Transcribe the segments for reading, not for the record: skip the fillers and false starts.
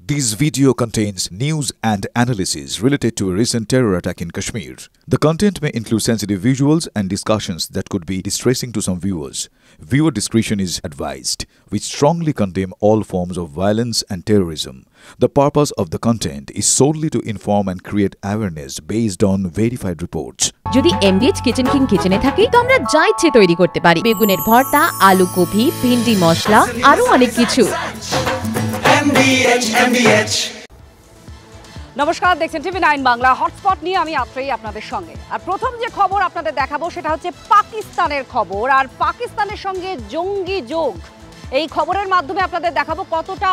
This video contains news and analysis related to a recent terror attack in Kashmir. The content may include sensitive visuals and discussions that could be distressing to some viewers. Viewer discretion is advised. We strongly condemn all forms of violence and terrorism. The purpose of the content is solely to inform and create awareness based on verified reports. যদি এমবিএচ kitchen king কিচেনে থাকি তো আমরা যা ইচ্ছে তৈরি করতে পারি। বেগুনের ভর্তা, আলু কফি, ভিন্ডি মশলা, আরো অনেক কিছু। নমস্কার, দেখছেন টিভি9 বাংলা। হটস্পট নিয়ে আমি আত্রেই আপনাদের সঙ্গে। আর প্রথম যে খবর আপনাদের দেখাবো সেটা হচ্ছে পাকিস্তানের খবর, আর পাকিস্তানের সঙ্গে জঙ্গি যোগ। এই খবরের মাধ্যমে আপনাদের দেখাবো কতটা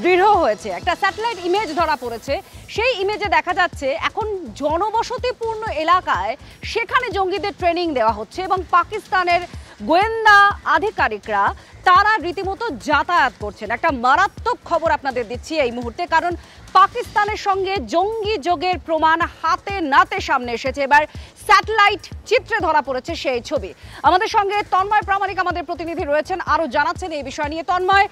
দৃঢ় হয়েছে। একটা স্যাটেলাইট ইমেজ ধরা পড়েছে, সেই ইমেজে দেখা যাচ্ছে এখন জনবসতিপূর্ণ এলাকায় সেখানে জঙ্গিদের ট্রেনিং দেওয়া হচ্ছে এবং পাকিস্তানের গোয়েন্দা আধিকারিকরা তারা রীতিমতো যাতায়াত করছেন। একটা মারাত্মক খবর আপনাদের দিচ্ছি এই মুহূর্তে, কারণ পাকিস্তানের সঙ্গে জঙ্গি যোগের প্রমাণ হাতে নাতে সামনে এসেছে। এবার স্যাটেলাইট চিত্রে ধরা পড়েছে সেই ছবি। আমাদের সঙ্গে তন্ময় প্রামাণিক আমাদের প্রতিনিধি রয়েছেন, আরও জানাচ্ছেন এই বিষয় নিয়ে। তন্ময়,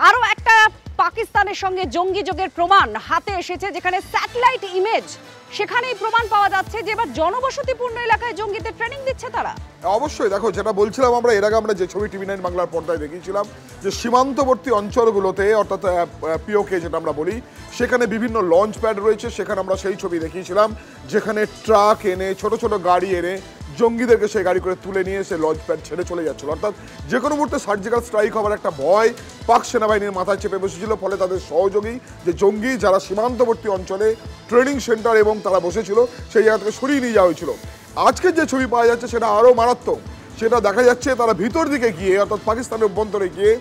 আরও একটা পাকিস্তানের সঙ্গে জঙ্গি যোগের প্রমাণ হাতে এসেছে, যেখানে স্যাটেলাইট ইমেজ, সেখানেই প্রমাণ পাওয়া যাচ্ছে যে এবার জনবসতিপূর্ণ এলাকায় জঙ্গিদের ট্রেনিং দিচ্ছে তারা। অবশ্যই দেখো, যেটা বলছিলাম আমরা এর আগে, আমরা যে ছবি টিভি9 বাংলার পর্দায় দেখিয়েছিলাম যে সীমান্তবর্তী অঞ্চলগুলোতে, অর্থাৎ পিওকে যেটা আমরা বলি, সেখানে বিভিন্ন লঞ্চ প্যাড রয়েছে। সেখানে আমরা সেই ছবি দেখিয়েছিলাম যেখানে ট্রাক এনে, ছোট ছোট গাড়ি এনে জঙ্গিদেরকে সেই গাড়ি করে তুলে নিয়ে সে লঞ্চ প্যাড ছেড়ে চলে যাচ্ছিল। অর্থাৎ যে কোনো মুহূর্তে সার্জিক্যাল স্ট্রাইক হওয়ার একটা ভয় পাক সেনাবাহিনীর মাথায় চেপে বসেছিল। ফলে তাদের সহযোগী যে জঙ্গি, যারা সীমান্তবর্তী অঞ্চলে ট্রেনিং সেন্টার এবং তারা বসেছিল, সেই জায়গা থেকে সরিয়ে নিয়ে যাওয়া হয়েছিল। আজকের যে ছবি পাওয়া যাচ্ছে সেটা আরও মারাত্মক। সেটা দেখা যাচ্ছে তারা ভিতর দিকে গিয়ে, অর্থাৎ পাকিস্তানের অভ্যন্তরে গিয়ে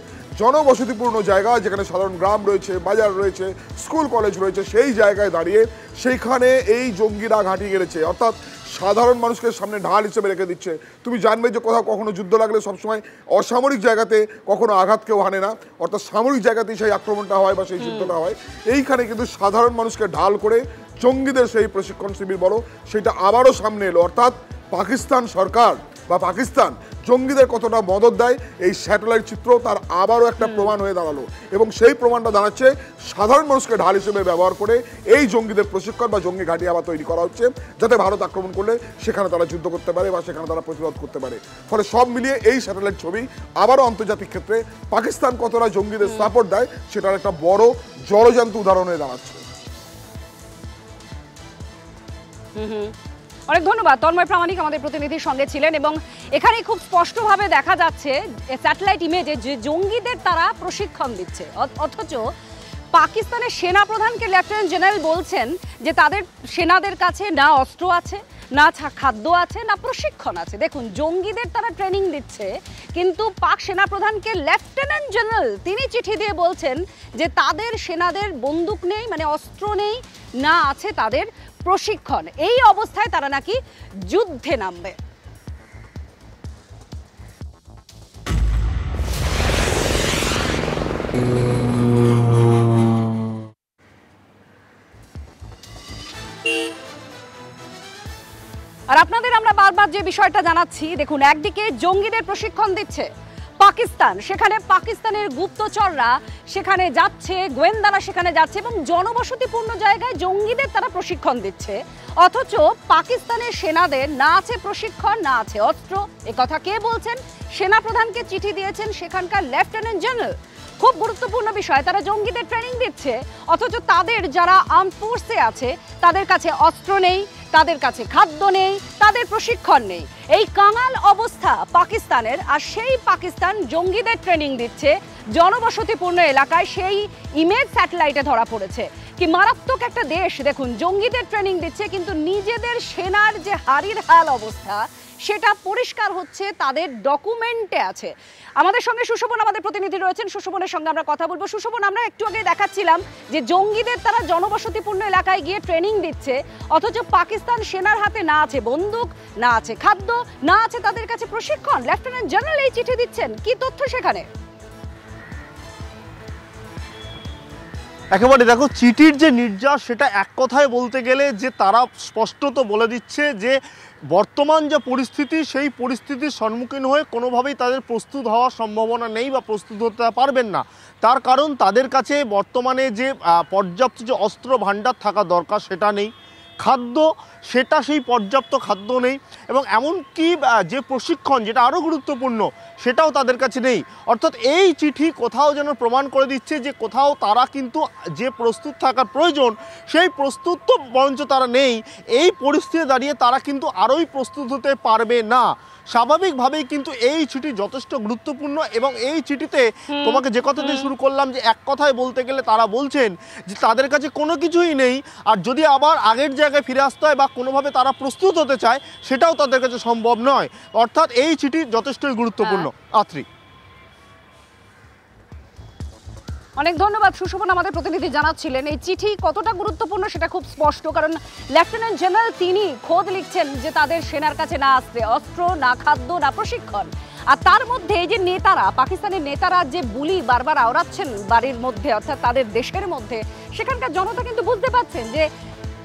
জনবসতিপূর্ণ জায়গা, যেখানে সাধারণ গ্রাম রয়েছে, বাজার রয়েছে, স্কুল কলেজ রয়েছে, সেই জায়গায় দাঁড়িয়ে সেইখানে এই জঙ্গিরা ঘাঁটি গেড়েছে। অর্থাৎ সাধারণ মানুষকে সামনে ঢাল হিসেবে রেখে দিচ্ছে। তুমি জানবে যে কোথাও কখনো যুদ্ধ লাগলে সবসময় অসামরিক জায়গাতে কখনো আঘাত কেউ হানে না, অর্থাৎ সামরিক জায়গাতেই সেই আক্রমণটা হয় বা সেই যুদ্ধটা হয়। এইখানে কিন্তু সাধারণ মানুষকে ঢাল করে জঙ্গিদের সেই প্রশিক্ষণ শিবির বলো, সেটা আবারও সামনে এলো। অর্থাৎ পাকিস্তান সরকার বা পাকিস্তান জঙ্গিদের কতটা মদত দেয়, এই স্যাটেলাইট চিত্র তার আবারও একটা প্রমাণ হয়ে দাঁড়ালো। এবং সেই প্রমাণটা দাঁড়াচ্ছে সাধারণ মানুষকে ঢাল হিসেবে ব্যবহার করে এই জঙ্গিদের প্রশিক্ষণ বা জঙ্গি ঘাঁটি আবার তৈরি করা হচ্ছে, যাতে ভারত আক্রমণ করলে সেখানে তারা যুদ্ধ করতে পারে বা সেখানে তারা প্রতিরোধ করতে পারে। ফলে সব মিলিয়ে এই স্যাটেলাইট ছবি আবারও আন্তর্জাতিক ক্ষেত্রে পাকিস্তান কতটা জঙ্গিদের সাপোর্ট দেয় সেটার একটা বড় জলজান্ত উদাহরণ হয়ে দাঁড়াচ্ছে। অনেক ধন্যবাদ। তন্ময় প্রামাণিক আমাদের প্রতিনিধির সঙ্গে ছিলেন এবং এখানে খুব স্পষ্টভাবে দেখা যাচ্ছে স্যাটেলাইট ইমেজে যে জঙ্গিদের তারা প্রশিক্ষণ দিচ্ছে। অথচ পাকিস্তানের সেনাপ্রধানকে লেফটেন্যান্ট জেনারেল বলছেন যে তাদের সেনাদের কাছে না অস্ত্র আছে, না খাদ্য আছে, না প্রশিক্ষণ আছে। দেখুন, জঙ্গিদের তারা ট্রেনিং দিচ্ছে, কিন্তু পাক সেনাপ্রধানকে লেফটেন্যান্ট জেনারেল তিনি চিঠি দিয়ে বলছেন যে তাদের সেনাদের বন্দুক নেই, মানে অস্ত্র নেই, না আছে তাদের প্রশিক্ষণ। এই অবস্থায় তারা নাকি যুদ্ধে নামবে। আর আপনাদের আমরা বারবার যে বিষয়টা জানাচ্ছি, দেখুন, একদিকে জঙ্গিদের প্রশিক্ষণ দিচ্ছে পাকিস্তান, সেখানে পাকিস্তানের গুপ্তচররা সেখানে যাচ্ছে, গোয়েন্দারা সেখানে যাচ্ছে এবং জনবসতিপূর্ণ জায়গায় জঙ্গিদের তারা প্রশিক্ষণ দিচ্ছে। অথচ পাকিস্তানের সেনাদের না আছে প্রশিক্ষণ, না আছে অস্ত্র। এ কথা কে বলছেন? সেনাপ্রধানকে চিঠি দিয়েছেন সেখানকার লেফটেন্যান্ট জেনারেল। খুব গুরুত্বপূর্ণ বিষয়, তারা জঙ্গিদের ট্রেনিং দিচ্ছে, অথচ তাদের যারা আর্ম ফোর্সে আছে তাদের কাছে অস্ত্র নেই, তাদের কাছে খাদ্য নেই, তাদের প্রশিক্ষণ নেই। এই কাঙাল অবস্থা পাকিস্তানের। আর সেই পাকিস্তান জঙ্গিদের ট্রেনিং দিচ্ছে জনবসতিপূর্ণ এলাকায়, সেই ইমেজ স্যাটেলাইটে ধরা পড়েছে। কি মারাত্মক একটা দেশ! দেখুন, জঙ্গিদের ট্রেনিং দিচ্ছে, কিন্তু নিজেদের সেনার যে হারির হাল অবস্থা সেটা পরিষ্কার হচ্ছে তাদের ডকুমেন্টে আছে। আমাদের সঙ্গে সুশোভন আমাদের প্রতিনিধি রয়েছেন, সুশোভনের সঙ্গে আমরা কথা বলবো। সুশোভন, আমরা একটু আগে দেখাচ্ছিলাম যে জঙ্গিদের তারা জনবসতিপূর্ণ এলাকায় গিয়ে ট্রেনিং দিচ্ছে, অথচ পাকিস্তান সেনার হাতে না আছে বন্দুক, না আছে খাদ্য, না আছে তাদের কাছে প্রশিক্ষণ। লেফটেন্যান্ট জেনারেল এই চিঠি দিচ্ছেন, কি তথ্য সেখানে? একেবারে দেখো, চিঠির যে নির্যাস সেটা এক কথায় বলতে গেলে যে তারা স্পষ্টত বলে দিচ্ছে যে বর্তমান যে পরিস্থিতি সেই পরিস্থিতির সম্মুখীন হয়ে কোনোভাবেই তাদের প্রস্তুত হওয়ার সম্ভাবনা নেই বা প্রস্তুত হতে পারবেন না। তার কারণ তাদের কাছে বর্তমানে যে পর্যাপ্ত যে অস্ত্র ভাণ্ডার থাকা দরকার সেটা নেই, খাদ্য সেটা সেই পর্যাপ্ত খাদ্য নেই, এবং এমনকি যে প্রশিক্ষণ যেটা আরও গুরুত্বপূর্ণ সেটাও তাদের কাছে নেই। অর্থাৎ এই চিঠি কোথাও যেন প্রমাণ করে দিচ্ছে যে কোথাও তারা কিন্তু যে প্রস্তুত থাকার প্রয়োজন সেই প্রস্তুত তো বরঞ্চ তারা নেই। এই পরিস্থিতি দাঁড়িয়ে তারা কিন্তু আরোই প্রস্তুত হতে পারবে না। স্বাভাবিকভাবেই কিন্তু এই চিঠি যথেষ্ট গুরুত্বপূর্ণ, এবং এই চিঠিতে তোমাকে যে কথা দিয়ে শুরু করলাম যে এক কথায় বলতে গেলে তারা বলছেন যে তাদের কাছে কোনো কিছুই নেই, আর যদি আবার আগের জায়গায় ফিরে আসতে হয় বা কোনোভাবে তারা প্রস্তুত হতে চায় সেটাও তাদের কাছে সম্ভব নয়। অর্থাৎ এই চিঠি যথেষ্টই গুরুত্বপূর্ণ। আত্রি, অনেক ধন্যবাদ সুশোভন, আমাদের প্রতিনিধি জানাচ্ছিলেন এই চিঠি কতটা গুরুত্বপূর্ণ সেটা খুব স্পষ্ট, কারণ লেফটেন্যান্ট জেনারেল তিনি খোদ লিখছেন যে তাদের সেনার কাছে না আসতে অস্ত্র, না খাদ্য, না প্রশিক্ষণ। আর তার মধ্যে এই যে নেতারা, পাকিস্তানের নেতারা যে বুলি বারবার আওড়াচ্ছেন বাড়ির মধ্যে অর্থাৎ তাদের দেশের মধ্যে, সেখানকার জনতা কিন্তু বুঝতে পারছেন যে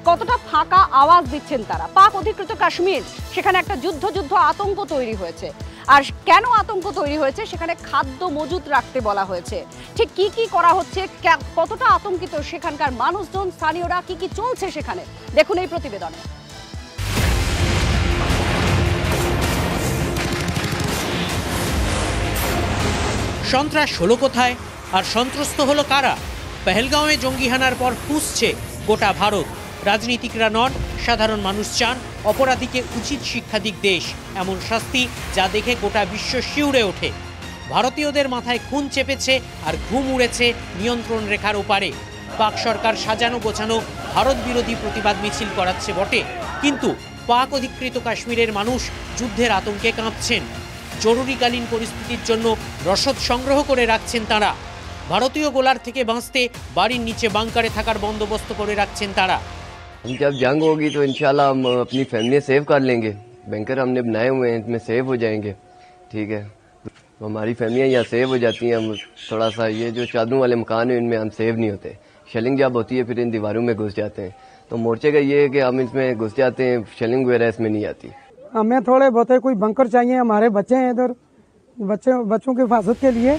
কতটা ফাঁকা আওয়াজ দিচ্ছেন তারা। পাক অধিকৃত কাশ্মীর, সেখানে একটা যুদ্ধ আতঙ্ক তৈরি হয়েছে। আর কেন আতঙ্ক তৈরি হয়েছে? সেখানে খাদ্য মজুত রাখতে বলা হয়েছে। ঠিক কি কি করা হচ্ছে, কতটা আতঙ্কিত সেখানকার মানুষজন, স্থানীয়রা, কি কি চলছে সেখানে, দেখুন এই প্রতিবেদনে। সন্ত্রাস হলো কোথায় আর সন্ত্রস্ত হলো কারা? পেহেলগাঁওয়ে জঙ্গি হানার পর ফুঁসছে গোটা ভারত। রাজনীতিকরা নন, সাধারণ মানুষ চান অপরাধীকে উচিত শিক্ষা দিক দেশ, এমন শাস্তি যা দেখে গোটা বিশ্ব শিউরে ওঠে। ভারতীয়দের মাথায় খুন চেপেছে আর ঘুম উড়েছে নিয়ন্ত্রণ রেখার ওপারে। পাক সরকার সাজানো গোছানো ভারত বিরোধী প্রতিবাদ মিছিল করাচ্ছে বটে, কিন্তু পাক অধিকৃত কাশ্মীরের মানুষ যুদ্ধের আতঙ্কে কাঁপছেন। জরুরিকালীন পরিস্থিতির জন্য রসদ সংগ্রহ করে রাখছেন তারা। ভারতীয় গোলার থেকে বাঁচতে বাড়ির নিচে বাংকারে থাকার বন্দোবস্ত করে রাখছেন তারা। जब जंग होगी तो इंशाल्लाह हम अपनी फैमिली सेव कर लेंगे। बैंकर हमने बनाए हुए हैं, इसमें सेव हो जाएंगे। ठीक है, तो हमारी फैमिलियाँ यहाँ सेव हो जाती हैं। हम थोड़ा सा ये जो चादरों वाले मकान हैं इनमें हम सेव नहीं होते। शेलिंग जब होती है फिर इन दीवारों में घुस जाते हैं। तो मोर्चे का ये है कि हम इसमें घुस जाते हैं, शेलिंग वगैरह इसमें नहीं आती। हमें थोड़े बहुत कोई बंकर चाहिए, हमारे बच्चे हैं इधर, बच्चों की हिफाजत के लिए।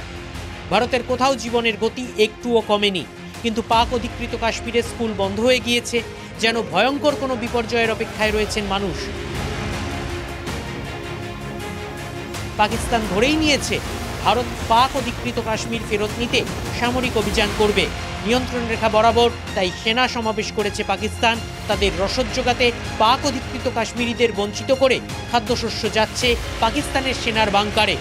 ভারতের কোথাও জীবনের গতি একটুও কমেনি, কিন্তু পাক অধিকৃত কাশ্মীরে স্কুল বন্ধ হয়ে গিয়েছে, যেন ভয়ঙ্কর কোনো বিপর্যয়ের অপেক্ষায় রয়েছেন মানুষ। পাকিস্তান ধরেই নিয়েছে ভারত পাক অধিকৃত কাশ্মীর ফেরত নিতে সামরিক অভিযান করবে। নিয়ন্ত্রণ রেখা বরাবর তাই সেনা সমাবেশ করেছে পাকিস্তান। তাদের রসদ জোগাতে পাক অধিকৃত কাশ্মীরিদের বঞ্চিত করে খাদ্যশস্য যাচ্ছে পাকিস্তানের সেনার বাংকারে।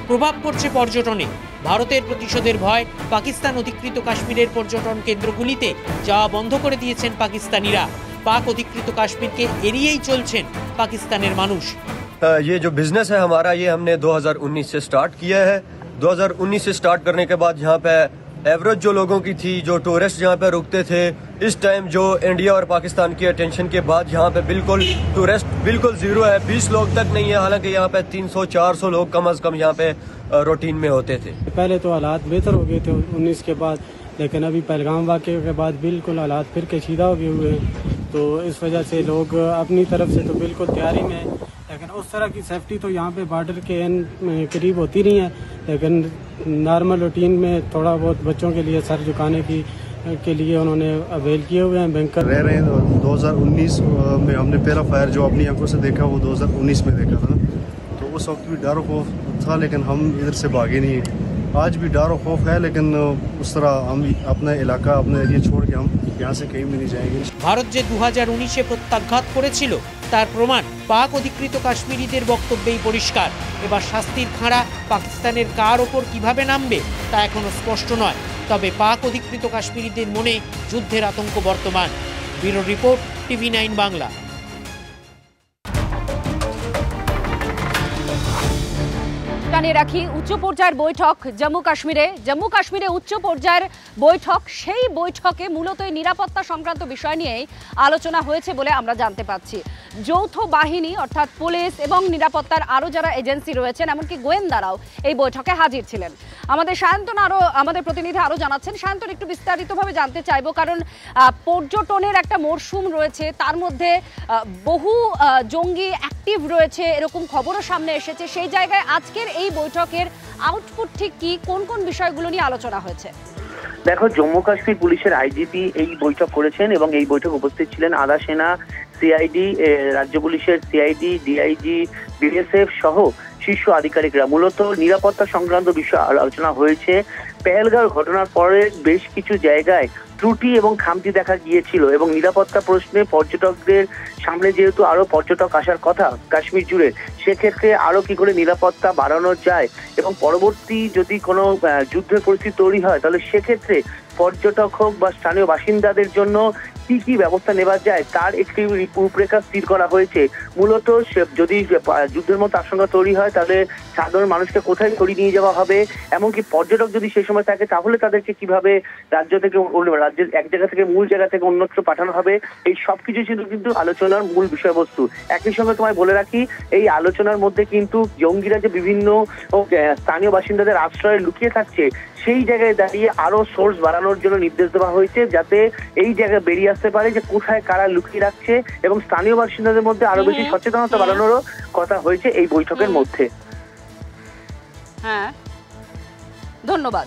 প্রভাব পড়ছে পর্যটনে। ভারতের প্রতিশোধের ভয় পাকিস্তান অধিকৃত কাশ্মীরের পর্যটন কেন্দ্রগুলিতে যাওয়া বন্ধ করে দিয়েছেন পাকিস্তানিরা। পাক অধিকৃত কাশ্মীরকে এড়িয়েই চলছেন পাকিস্তানের মানুষ। ये जो बिजनेस है हमारा, ये हमने 2019 से स्टार्ट किया है। 2019 से स्टार्ट करने के बाद यहाँ पे एवरेज जो लोगों की थी, जो टूरिस्ट यहाँ पे रुकते थे, इस टाइम जो इंडिया और पाकिस्तान की अटेंशन के बाद यहाँ पे बिल्कुल टूरिस्ट बिल्कुल जीरो है। 20 लोग तक नहीं है, हालांकि यहाँ पे 300-400 लोग कम अज कम यहाँ पे रूटीन में होते थे। पहले तो हालात बेहतर हो गए थे 19 के बाद, लेकिन अभी पहलगाम वाक़े के बाद बिल्कुल हालात फिर कशीदा हो गए हुए हैं। तो इस वजह से लोग अपनी तरफ से तो बिल्कुल तैयारी में, लेकिन उस तरह की सेफ्टी तो यहाँ पे बॉर्डर के करीब होती नहीं है। लेकिन नॉर्मल रूटीन में थोड़ा बहुत बच्चों के लिए सर झुकाने के लिए उन्होंने अवेल किए हुए हैं बैंकर। रह रहे हैं 2019 में हमने पहला फायर जो अपनी आंखों से देखा वो 2019 में देखा था। तो उस वक्त भी डर और खौफ था, लेकिन हम इधर से भागे नहीं। आज भी डर और खौफ है, लेकिन उस तरह हम अपना इलाका, अपना एरिया छोड़ के हम यहाँ से कहीं भी नहीं जाएंगे। ভারত যে 2019-এ প্রত্যাঘাত করেছিল তার প্রমাণ পাক অধিকৃত কাশ্মীরিদের বক্তব্যেই পরিষ্কার। এবার শাস্তির খাঁড়া পাকিস্তানের কার ওপর কিভাবে নামবে তা এখনো স্পষ্ট নয়। তবে পাক অধিকৃত কাশ্মীরিদের মনে যুদ্ধের আতঙ্ক বর্তমান। Bureau report, TV9 Bangla. জানিয়ে রাখি উচ্চ পর্যায়ের বৈঠক জম্মু কাশ্মীরে উচ্চ পর্যায়ের বৈঠক, সেই বৈঠকে মূলত নিরাপত্তা সংক্রান্ত বিষয় নিয়েই আলোচনা হয়েছে বলে আমরা জানতে পাচ্ছি। যৌথ বাহিনী অর্থাৎ পুলিশ এবং নিরাপত্তার আরও যারা এজেন্সি রয়েছেন এমনকি গোয়েন্দারাও এই বৈঠকে হাজির ছিলেন। আমাদের প্রতিনিধি আরও জানাচ্ছেন। সায়ন্তন, একটু বিস্তারিতভাবে জানতে চাইবো, কারণ পর্যটনের একটা মরশুম রয়েছে, তার মধ্যে বহু জঙ্গি অ্যাক্টিভ রয়েছে এরকম খবরও সামনে এসেছে। সেই জায়গায় আজকের এই বৈঠকের আউটপুট ঠিক কি, কোন কোন বিষয়গুলো নিয়ে আলোচনা হয়েছে? দেখো, জম্মু কাশ্মীর পুলিশের আইজিপি এই বৈঠক করেছেন এবং এই বৈঠকে উপস্থিত ছিলেন আধা সেনা, সিআইডি, রাজ্য পুলিশের সিআইডি, ডিআইজি, বিএসএফ সহ শীর্ষ আধিকারিকরা। মূলত নিরাপত্তা সংক্রান্ত বিষয় আলোচনা হয়েছে। পেহেলগাঁও ঘটনার পরে বেশ কিছু জায়গায় ত্রুটি এবং খামতি দেখা গিয়েছিল এবং নিরাপত্তা প্রশ্নে পর্যটকদের সামনে যেহেতু আরো পর্যটক আসার কথা কাশ্মীর জুড়ে, সেক্ষেত্রে আরো কি করে নিরাপত্তা বাড়ানো যায় এবং পরবর্তী যদি কোনো যুদ্ধের পরিস্থিতি তৈরি হয় তাহলে সেক্ষেত্রে পর্যটক হোক বা স্থানীয় বাসিন্দাদের জন্য কি কি ব্যবস্থা নেওয়া যায় তার একটি রূপরেখা স্থির করা হয়েছে। মূলত যদি যুদ্ধের মতো আশঙ্কা তৈরি হয় তাহলে সাধারণ মানুষকে কোথায় সরিয়ে নিয়ে যাওয়া হবে, এমনকি পর্যটক যদি সেই সময় থাকে তাহলে তাদেরকে কিভাবে রাজ্যের এক জায়গা থেকে মূল জায়গা থেকে অন্যত্র পাঠানো হবে, এই সবকিছু ছিল কিন্তু আলোচনার মূল বিষয়বস্তু। একই সঙ্গে তোমায় বলে রাখি, এই আলোচনার মধ্যে কিন্তু জঙ্গিরা যে বিভিন্ন স্থানীয় বাসিন্দাদের আশ্রয়ে লুকিয়ে থাকছে সেই জায়গায় দাঁড়িয়ে আরো সোর্স বাড়ানোর জন্য নির্দেশ দেওয়া হয়েছে, যাতে এই জায়গায় বেরিয়ে আসতে পারে যে কোথায় কারা লুকিয়ে রাখছে এবং স্থানীয় বাসিন্দাদের মধ্যে আরো বেশি সচেতনতা বাড়ানোরও কথা হয়েছে এই বৈঠকের মধ্যে। হ্যাঁ, ধন্যবাদ।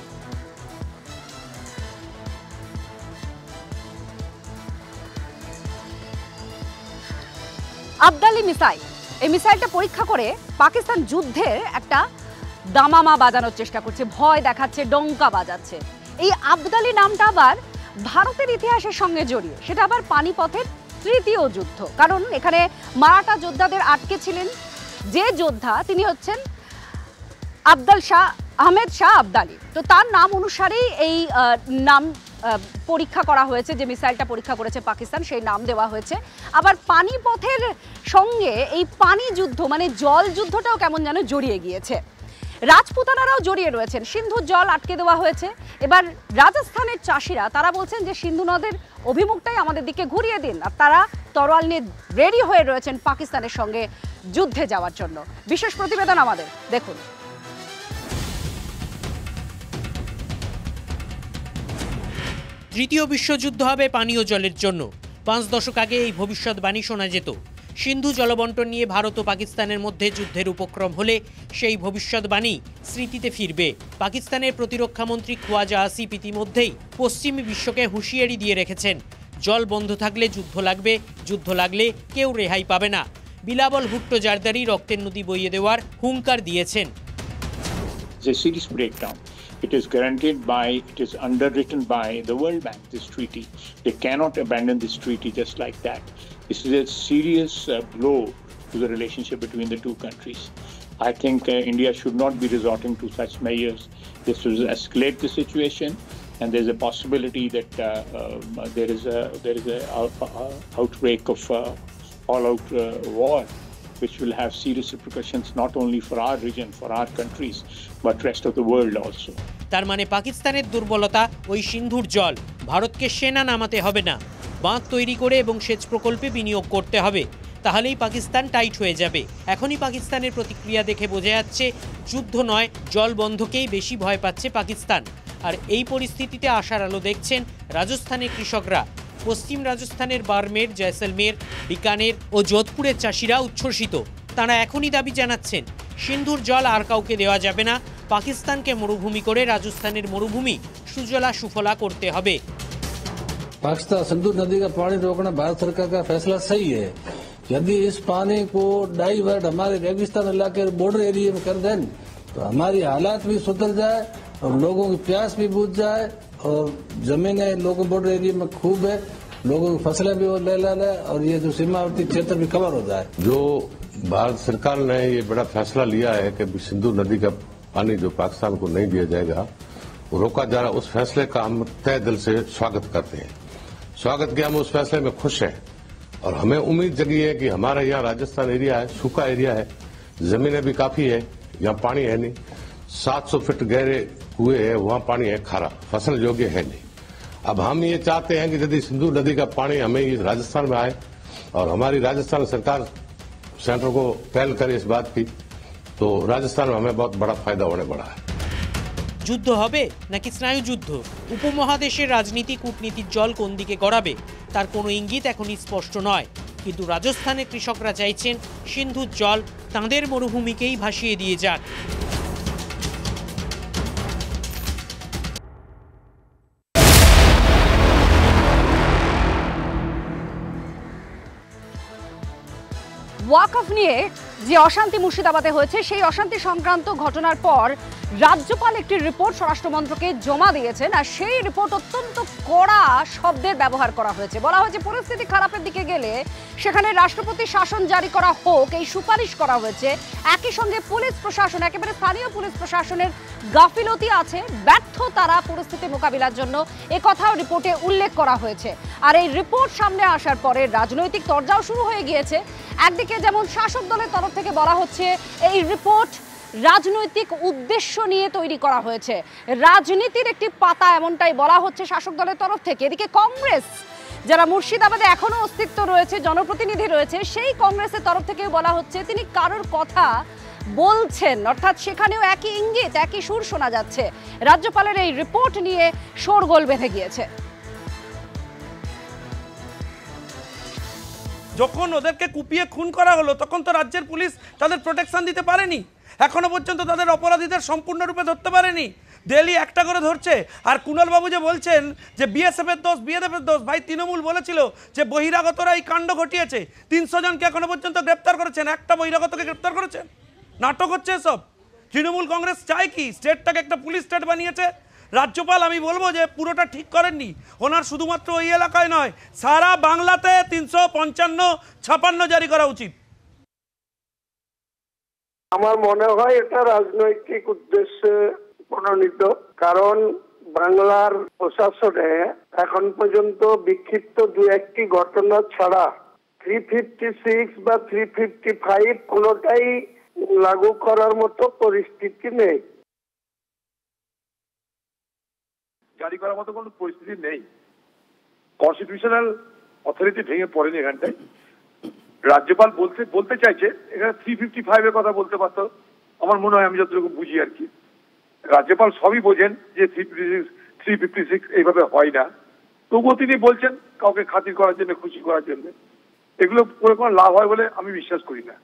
আবদালি মিসাইল, এই মিসাইলটা পরীক্ষা করে পাকিস্তান যুদ্ধের একটা দামামা বাজানোর চেষ্টা করছে, ভয় দেখাচ্ছে, ডঙ্কা বাজাচ্ছে। এই আবদালি নামটা আবার ভারতের ইতিহাসের সঙ্গে জড়িয়ে, সেটা আবার পানিপথের তৃতীয় যুদ্ধ। কারণ এখানে মারাঠা যোদ্ধাদের আটকে ছিলেন যে যোদ্ধা, তিনি হচ্ছেন আহমেদ শাহ আবদালি। তো তার নাম অনুসারেই এই নাম পরীক্ষা করা হয়েছে, যে মিসাইলটা পরীক্ষা করেছে পাকিস্তান সেই নাম দেওয়া হয়েছে। আবার পানিপথের সঙ্গে এই পানি যুদ্ধ মানে জল যুদ্ধটাও কেমন যেন জড়িয়ে গিয়েছে। রাজপুতানারাও জড়িয়ে রয়েছেন, সিন্ধুর জল আটকে দেওয়া হয়েছে। এবার রাজস্থানের চাষিরা তারা বলছেন যে সিন্ধু নদের অভিমুখটাই আমাদের দিকে ঘুরিয়ে দিন, আর তারা তরোয়াল নিয়ে রেডি হয়ে রয়েছেন পাকিস্তানের সঙ্গে যুদ্ধে যাওয়ার জন্য। বিশেষ প্রতিবেদন আমাদের, দেখুন। তৃতীয় বিশ্বযুদ্ধ হবে পানীয় জলের জন্য। 5 দশক আগে এই ভবিষ্যৎবাণী শোনা যেত। সিন্ধু জলবন্টন নিয়ে ভারত ও পাকিস্তানের মধ্যে যুদ্ধের উপক্রম হলে সেই ভবিষ্যৎবাণী স্মৃতিতে ফিরবে। পাকিস্তানের প্রতিরক্ষামন্ত্রী খোয়াজা আসিফ ইতিমধ্যেই পশ্চিমী বিশ্বকে হুঁশিয়ারি দিয়ে রেখেছেন, জল বন্ধ থাকলে যুদ্ধ লাগবে, যুদ্ধ লাগলে কেউ রেহাই পাবে না। বিলাবল ভুট্টো জারদারি রক্তের নদী বইয়ে দেওয়ার হুঙ্কার দিয়েছেন। It is guaranteed by, it is underwritten by the World Bank, this treaty. They cannot abandon this treaty just like that. This is a serious blow to the relationship between the two countries. I think India should not be resorting to such measures. This will escalate the situation, and there's a possibility that there is a outbreak of all-out war, which will have serious repercussions not only for our region, for our countries, but rest of the world also. তার মানে পাকিস্তানের দুর্বলতা ওই সিন্ধুর জল। ভারতকে সেনা নামাতে হবে না, বাঁধ তৈরি করে এবং সেচ প্রকল্পে বিনিয়োগ করতে হবে, তাহলেই পাকিস্তান টাইট হয়ে যাবে। এখনই পাকিস্তানের প্রতিক্রিয়া দেখে বোঝা যাচ্ছে যুদ্ধ নয়, জল বন্ধকেই বেশি ভয় পাচ্ছে পাকিস্তান। আর এই পরিস্থিতিতে আশার আলো দেখছেন রাজস্থানের কৃষকরা। পশ্চিম রাজস্থানের বারমের, জয়সলমের, বিকানের ও যোধপুরের চাষিরা উচ্ছ্বসিত। তারা এখনই দাবি জানাচ্ছেন, সিন্ধুর জল আর কাউকে দেওয়া যাবে না, পাকিস্তানকে মরুভূমি করে রাজস্থানের মরুভূমি সুজলা সুফলা করতে হবে। पाकिस्तान सिंधु नदी का पानी रोकना भारत सरकार का फैसला सही है। यदि इस पानी को डाइवर्ट हमारे रेगिस्तान इलाके बॉर्डर एरिया में कर दें तो हमारी हालात भी सुधर जाए और लोगों की प्यास भी बुझ जाए और जमीनें लोगों बॉर्डर एरिया में खूब है, लोगों की फसलें भी ले ले और ये जो सीमावर्ती क्षेत्र भी कवर हो जाए। जो भारत सरकार ने ये बड़ा फैसला लिया है कि सिंधु नदी का पानी जो पाकिस्तान को नहीं दिया जाएगा वो रोका जा रहा, उस फैसले का हम तय दिल से स्वागत करते हैं। स्वागत किया, हम उस फैसले में खुश हैं और हमें उम्मीद जगी है कि हमारा यहाँ राजस्थान एरिया है, सूखा एरिया है, जमीनें भी काफी है, यहाँ पानी है नहीं। 700 फीट गहरे कुएं है, वहां पानी है खारा, फसल योग्य है नहीं। अब हम ये चाहते हैं कि यदि सिंधु नदी का पानी हमें इस राजस्थान में आए और हमारी राजस्थान सरकार सेंटर को पहल करे इस बात की, तो राजस्थान में हमें बहुत बड़ा फायदा होने वाला है। যুদ্ধ হবে নাকি স্নায়ু যুদ্ধ? উপমহাদেশের রাজনীতি কূটনীতির জল কোন দিকে গড়াবে তার কোনো ইঙ্গিত এখনই স্পষ্ট নয়, কিন্তু রাজস্থানের কৃষকরা চাইছেন সিন্ধুর জল তাঁদের মরুভূমিকেই ভাসিয়ে দিয়ে যাক। ওয়াকফ নিয়ে যে অশান্তি মুর্শিদাবাদে হয়েছে, সেই অশান্তি সংক্রান্ত ঘটনার পর রাজ্যপাল একটি রিপোর্ট স্বরাষ্ট্র মন্ত্রকে জমা দিয়েছেন, আর সেই রিপোর্ট অত্যন্ত কড়া শব্দের ব্যবহার করা হয়েছে। বলা হয়েছে পরিস্থিতি খারাপের দিকে গেলে সেখানে রাষ্ট্রপতি শাসন জারি করা হোক, এই সুপারিশ করা হয়েছে। একই সঙ্গে পুলিশ প্রশাসন, একেবারে স্থানীয় পুলিশ প্রশাসনের গাফিলতি আছে, ব্যর্থ তারা পরিস্থিতি মোকাবিলার জন্য, এ কথাও রিপোর্টে উল্লেখ করা হয়েছে। আর এই রিপোর্ট সামনে আসার পরে রাজনৈতিক তরজাও শুরু হয়ে গিয়েছে। একদিকে যেমন শাসক দলের তরফ থেকে বলা হচ্ছে এই রিপোর্ট রাজনৈতিক উদ্দেশ্য নিয়ে তৈরি করা হয়েছে, রাজনীতির একটি পাতা, এমনটাই বলা হচ্ছে শাসক দলের তরফ থেকে। এদিকে কংগ্রেস, যারা মুর্শিদাবাদে এখনো অস্তিত্ব রয়েছে, জনপ্রতিনিধি রয়েছে, সেই কংগ্রেসের তরফ থেকে বলা হচ্ছে তিনি কারোর কথা বলছেন, অর্থাৎ সেখানেও একই ইঙ্গিত, একই সুর শোনা যাচ্ছে। রাজ্যপালের এই রিপোর্ট নিয়ে শোরগোল বেঁধে গিয়েছে। যখন ওদেরকে কুপিয়ে খুন করা হলো তখন তো রাজ্যের পুলিশ তাদের প্রোটেকশন দিতে পারেনি, এখনো পর্যন্ত তাদের অপরাধীদের সম্পূর্ণরূপে ধরতে পারেনি। ডেলি একটা করে ধরছে। আর কুণাল বাবু যে বলছেন যে বিএসএফের দোষ, বিএসএফের দোষ, ভাই তৃণমূল বলেছিল যে বহিরাগতরা এই কাণ্ড ঘটিয়েছে। 300 জনকে এখনো পর্যন্ত গ্রেপ্তার করেছেন, একটা বহিরাগতকে গ্রেপ্তার করেছেন। নাটক হচ্ছে এসব। তৃণমূল কংগ্রেস চায় কি স্টেটটাকে একটা পুলিশ স্টেট বানিয়েছে। রাজ্যপাল আমি বলবো যে পুরোটা ঠিক করেননি। ওনার শুধুমাত্র ওই এলাকায় নয়, সারা বাংলাতে 355 জারি করা উচিত। আমার মনে হয় এটা রাজনৈতিক উদ্দেশ্যে প্রণোদিত, কারণ বাংলার প্রশাসনে এখন পর্যন্ত বিক্ষিপ্ত দু একটি ঘটনা ছাড়া 356 বা 355 কোনোটাই লাগু করার মতো পরিস্থিতি নেই, জারি করার মতো কোনো পরিস্থিতি নেই। কনস্টিটিউশনাল অথরিটি ভেঙে পড়েনি এখানটায়। রাজ্যপাল বলতে চাইছে এখানে 355 এর কথা বলতে পারতো, আমার মনে হয়, আমি যতটুকু বুঝি আর কি। রাজ্যপাল সবই বোঝেন যে 356 এইভাবে হয় না, তবুও তিনি বলছেন কাউকে খাতির করার জন্য, খুশি করার জন্য। এগুলো করে কোনো লাভ হয় বলে আমি বিশ্বাস করি না।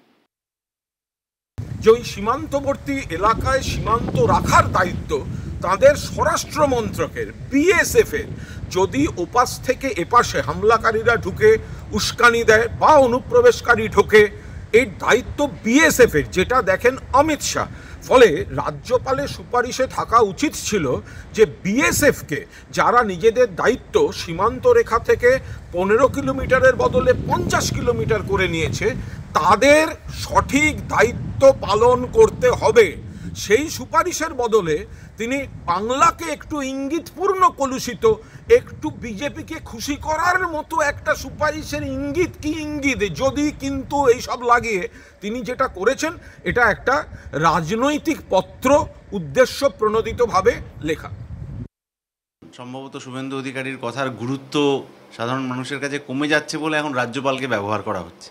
যে ওই সীমান্তবর্তী এলাকায় সীমান্ত রাখার দায়িত্ব তাদের স্বরাষ্ট্র মন্ত্রকের, বিএসএফ এর, যদি ওপাশ থেকে এপাশে হামলাকারীরা ঢুকে উস্কানি দেয় বা অনুপ্রবেশকারী ঢোকে, এই দায়িত্ব বিএসএফ এর, যেটা দেখেন অমিত শাহ। ফলে রাজ্যপালের সুপারিশে থাকা উচিত ছিল যে বিএসএফকে, যারা নিজেদের দায়িত্ব সীমান্ত রেখা থেকে 15 কিলোমিটারের বদলে 50 কিলোমিটার করে নিয়েছে, তাদের সঠিক দায়িত্ব পালন করতে হবে। সেই সুপারিশের বদলে তিনি বাংলাকে একটু ইঙ্গিতপূর্ণ কলুষিত, একটু বিজেপিকে খুশি করার মতো একটা সুপারিশের ইঙ্গিত, কি ইঙ্গিত, যদি কিন্তু এইসব লাগিয়ে তিনি যেটা করেছেন এটা একটা রাজনৈতিক পত্র, উদ্দেশ্য প্রণোদিতভাবে লেখা। সম্ভবত শুভেন্দু অধিকারীর কথার গুরুত্ব সাধারণ মানুষের কাছে কমে যাচ্ছে বলে এখন রাজ্যপালকে ব্যবহার করা হচ্ছে।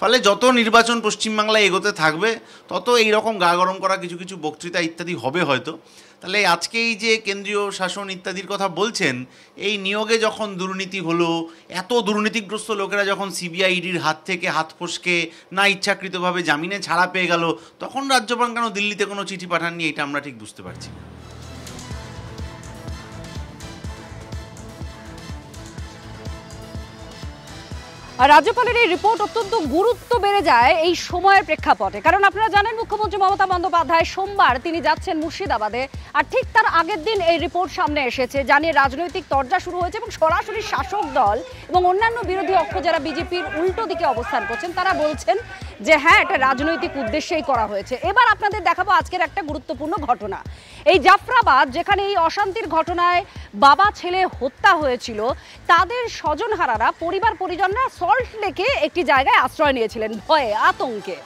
ফলে যত নির্বাচন পশ্চিমবাংলায় এগোতে থাকবে তত এইরকম গা গরম করা কিছু কিছু বক্তৃতা ইত্যাদি হবে হয়তো। তাহলে আজকে এই যে কেন্দ্রীয় শাসন ইত্যাদির কথা বলছেন, এই নিয়োগে যখন দুর্নীতি হলো, এত দুর্নীতিগ্রস্ত লোকেরা যখন সিবিআই ইডির হাত থেকে হাত ফসকে না ইচ্ছাকৃতভাবে জামিনে ছাড়া পেয়ে গেল, তখন রাজ্যপাল কেন দিল্লিতে কোনো চিঠি পাঠাননি, এটা আমরা ঠিক বুঝতে পারছি না। রাজ্যপালের এই রিপোর্ট অত্যন্ত গুরুত্ব বেড়ে যায় এই সময়ের প্রেক্ষাপটে, কারণ আপনারা জানেন মুখ্যমন্ত্রী মমতা বন্দ্যোপাধ্যায় সোমবার তিনি যাচ্ছেন মুর্শিদাবাদে, আর ঠিক তার আগের দিন এই রিপোর্ট সামনে এসেছে, জানিয়ে রাজনৈতিক তরজা শুরু হয়েছে এবং সরাসরি শাসক দল এবং অন্যান্য বিরোধী অক্ষ যারা বিজেপির উল্টো দিকে অবস্থান করছেন তারা বলছেন যে হ্যাঁ, এটা রাজনৈতিক উদ্দেশ্যেই করা হয়েছে। এবার আপনাদের দেখাবো আজকের একটা গুরুত্বপূর্ণ ঘটনা। এই জাফরাবাদ, যেখানে এই অশান্তির ঘটনায় বাবা ছেলে হত্যা হয়েছিল, তাদের স্বজনহারারা, পরিবার পরিজনরা সল্ট লেকে একটি জায়গায় আশ্রয় নিয়েছিলেন ভয়ে, আতঙ্কে।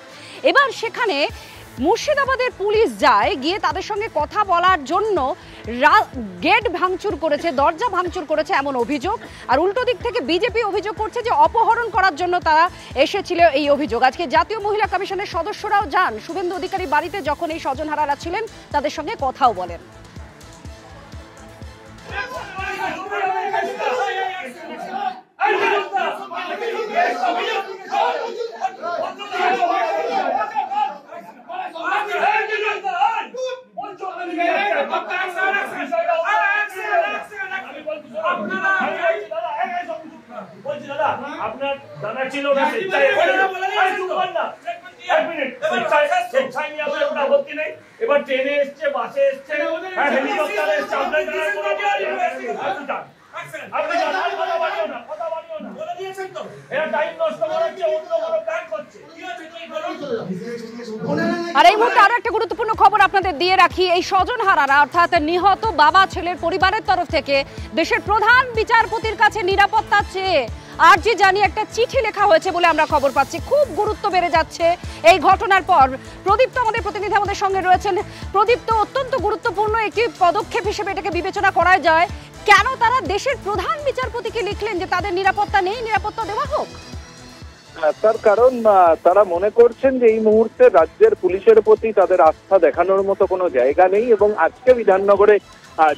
এবার সেখানে মুর্শিদাবাদের পুলিশ যায়, গিয়ে তাদের সঙ্গে কথা বলার জন্য গেট ভাঙচুর করেছে, দরজা ভাঙচুর করেছে এমন অভিযোগ। আর উল্টো দিক থেকে বিজেপি অভিযোগ করছে যে অপহরণ করার জন্য তারা এসেছিল, এই অভিযোগ। আজকে জাতীয় মহিলা কমিশনের সদস্যরাও যান শুভেন্দু অধিকারী বাড়িতে, যখন এই স্বজনহারারা ছিলেন তাদের সঙ্গে কথাও বলেন। আপনার জানা ছিল না, আপত্তি নেই। এবার ট্রেনে এসছে, বাসে এসছে, হেলিকপ্টারে এসছে, আর এই মুহূর্তে আরো একটা গুরুত্বপূর্ণ খবর আপনাদের দিয়ে রাখি। এই স্বজনহারারা অর্থাৎ নিহত বাবা ছেলের পরিবারের তরফ থেকে দেশের প্রধান বিচারপতির কাছে নিরাপত্তা চেয়ে আর্জি জানিয়ে একটা চিঠি লেখা হয়েছে বলে আমরা খবর পাচ্ছি। খুব গুরুত্ব বেড়ে যাচ্ছে এই ঘটনার পর। প্রদীপ্ত আমাদের প্রতিনিধি আমাদের সঙ্গে রয়েছেন। প্রদীপ্ত, অত্যন্ত গুরুত্বপূর্ণ একটি পদক্ষেপ হিসেবে এটাকে বিবেচনা করা যায়। কেন তারা দেশের প্রধান বিচারপতিকে লিখলেন যে তাদের নিরাপত্তা নেই, নিরাপত্তা দেওয়া হোক? তার কারণ তারা মনে করছেন যে এই মুহূর্তে রাজ্যের পুলিশের প্রতি তাদের আস্থা দেখানোর মতো কোনো জায়গা নেই। এবং আজকে বিধাননগরে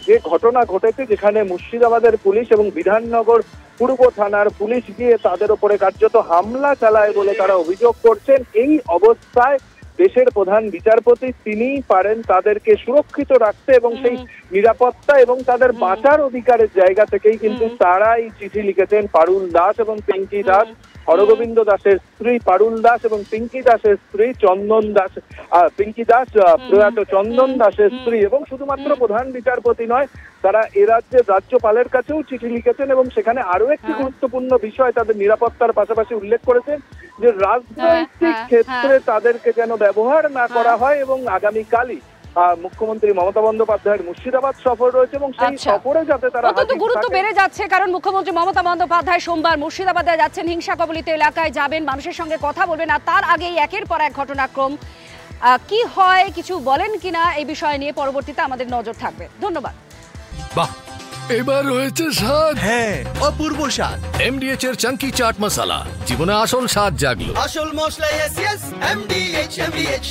যে ঘটনা ঘটেছে, যেখানে মুর্শিদাবাদের পুলিশ এবং বিধাননগর পূর্ব থানার পুলিশ গিয়ে তাদের উপরে কার্যত হামলা চালায় বলে তারা অভিযোগ করছেন, এই অবস্থায় দেশের প্রধান বিচারপতি তিনিই পারেন তাদেরকে সুরক্ষিত রাখতে এবং সেই নিরাপত্তা এবং তাদের বাঁচার অধিকারের জায়গা থেকেই কিন্তু তারাই চিঠি লিখেছেন পারুল দাস এবং পিঙ্কি দাস, হরগোবিন্দ দাসের স্ত্রী পারুল দাস এবং পিঙ্কি দাসের স্ত্রী চন্দন দাস, পিঙ্কি দাস প্রয়াত চন্দন দাসের স্ত্রী। এবং শুধুমাত্র প্রধান বিচারপতি নয়, তারা এ রাজ্যের রাজ্যপালের কাছেও চিঠি লিখেছেন এবং সেখানে আরো একটি গুরুত্বপূর্ণ বিষয় তাদের নিরাপত্তার পাশাপাশি উল্লেখ করেছেন যে রাজনৈতিক ক্ষেত্রে তাদেরকে যেন ব্যবহার না করা হয়। এবং আগামীকালই মুখ্যমন্ত্রী মমতা বন্দ্যোপাধ্যায়ের মুর্শিদাবাদ সফর রয়েছে এবং সেই সফরে যাতে তারা গুরুত্ব বেড়ে যাচ্ছে, কারণ মুখ্যমন্ত্রী মমতা বন্দ্যোপাধ্যায় সোমবার মুর্শিদাবাদে যাচ্ছেন, হিংসা কবলিত এলাকায় যাবেন, মানুষের সঙ্গে কথা বলবেন। আর তার আগেই একের পর এক ঘটনাক্রম কি হয়, কিছু বলেন কিনা এই বিষয় নিয়ে পরবর্তীতে আমাদের নজর থাকবে। ধন্যবাদ। বাহ, এবার রয়েছে স্বাদ। হ্যাঁ, অপূর্ব স্বাদ। এমডিএচ এর চাঙ্কি চাট মশলা, জীবনে আসল স্বাদ জাগলো। আসল মশলা এমডিএচ।